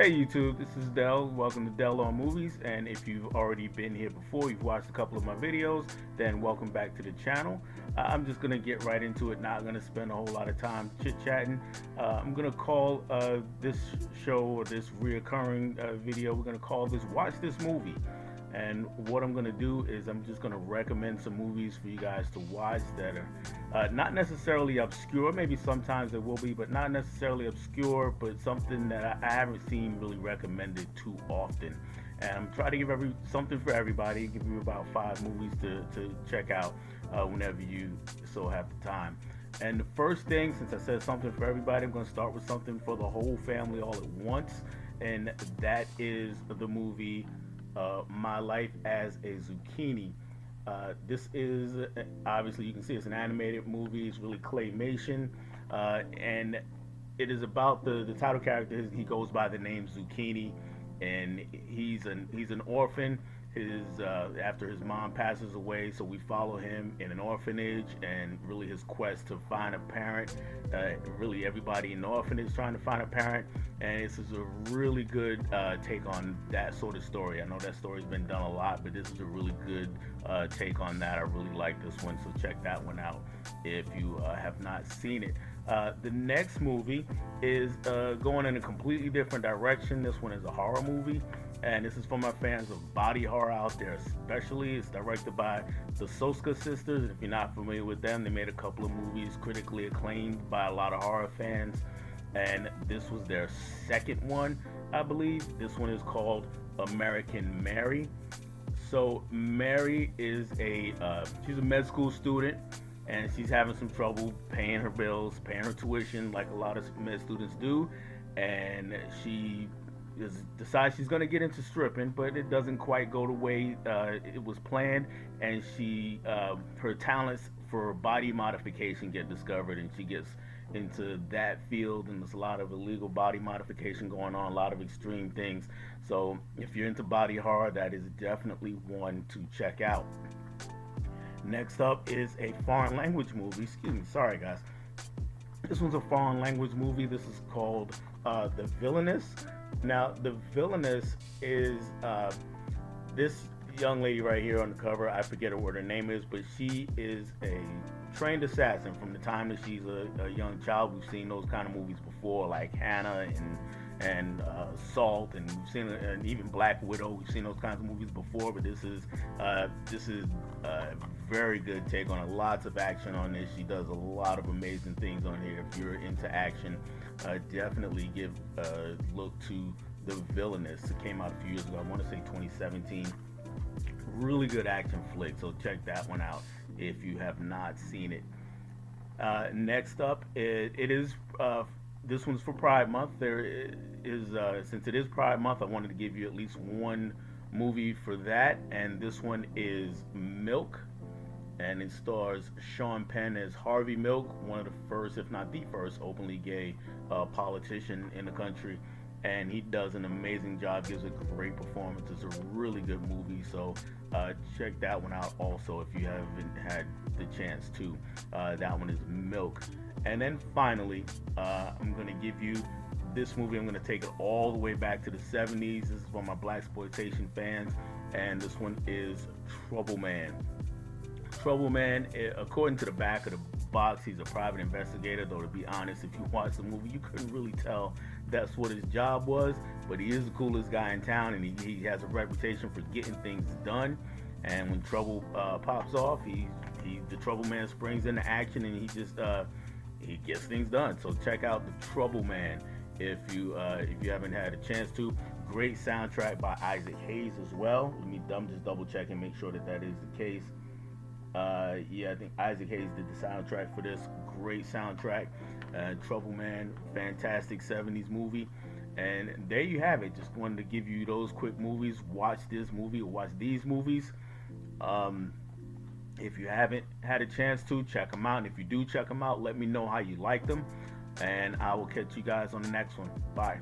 Hey YouTube, this is Dell. Welcome to Dell on Movies. And if you've already been here before, you've watched a couple of my videos, then welcome back to the channel. I'm just gonna get right into it. Not gonna spend a whole lot of time chit-chatting. I'm gonna call this show or this reoccurring video. We're gonna call this "Watch This Movie." And what I'm gonna do is I'm just gonna recommend some movies for you guys to watch that are not necessarily obscure. Maybe sometimes they will be, but not necessarily obscure. But something that I haven't seen really recommended too often. And I'm trying to give something for everybody. Give you about 5 movies to check out whenever you so have the time. And the first thing, since I said something for everybody, I'm going to start with something for the whole family all at once, and that is the movie My Life as a Zucchini. This is obviously, you can see it's an animated movie. It's really claymation, and it is about the title character. He goes by the name Zucchini, and he's an orphan. His after his mom passes away, so we follow him in an orphanage and really his quest to find a parent. Really, everybody in the orphanage is trying to find a parent, and this is a really good take on that sort of story. I know that story's been done a lot, but this is a really good take on that. I really like this one, so check that one out if you have not seen it. The next movie is going in a completely different direction. This one is a horror movie, and this is for my fans of body horror out there especially. It's directed by the Soska sisters. If you're not familiar with them, they made a couple of movies critically acclaimed by a lot of horror fans, and this was their second one, I believe. This one is called American Mary. So Mary is she's a med school student, and she's having some trouble paying her bills, paying her tuition, like a lot of med students do. And she decides she's going to get into stripping, but it doesn't quite go the way it was planned. And her talents for body modification get discovered, and she gets into that field. And there's a lot of illegal body modification going on, a lot of extreme things. So if you're into body horror, that is definitely one to check out. Next up is a foreign language movie. Excuse me, sorry guys. This one's a foreign language movie. This is called The Villainess. Now, The Villainess is this young lady right here on the cover. I forget what her name is, but she is a trained assassin from the time that she's a young child. We've seen those kind of movies before, like Hannah and Salt, and we've seen and even Black Widow. We've seen those kinds of movies before, but this is a very good take on it. Lots of action on this. She does a lot of amazing things on here. If you're into action, definitely give a look to The Villainous. It came out a few years ago. I want to say 2017. Really good action flick, so check that one out if you have not seen it. Next up, it is this one's for Pride Month. There is since it is Pride Month, I wanted to give you at least one movie for that, and this one is Milk, and it stars Sean Penn as Harvey Milk, one of the first, if not the first, openly gay politician in the country. And he does an amazing job, gives a great performance. It's a really good movie, so check that one out also if you haven't had the chance to. That one is Milk. And then finally, I'm going to give you this movie. I'm going to take it all the way back to the 70s. This is for my blaxploitation fans, and this one is Trouble Man. Trouble Man, according to the back of the box, he's a private investigator, though to be honest, if you watch the movie, you couldn't really tell that's what his job was, but he is the coolest guy in town, and he has a reputation for getting things done. And when trouble pops off, the Trouble Man springs into action, and he gets things done. So check out the Trouble Man if you haven't had a chance to. Great soundtrack by Isaac Hayes as well. I'm just double checking, make sure that is the case. I think Isaac Hayes did the soundtrack for this. Great soundtrack. Trouble Man, fantastic 70s movie. And there you have it. Just wanted to give you those quick movies. Watch this movie or watch these movies. If you haven't had a chance to, check them out. And if you do check them out, let me know how you like them. And I will catch you guys on the next one. Bye.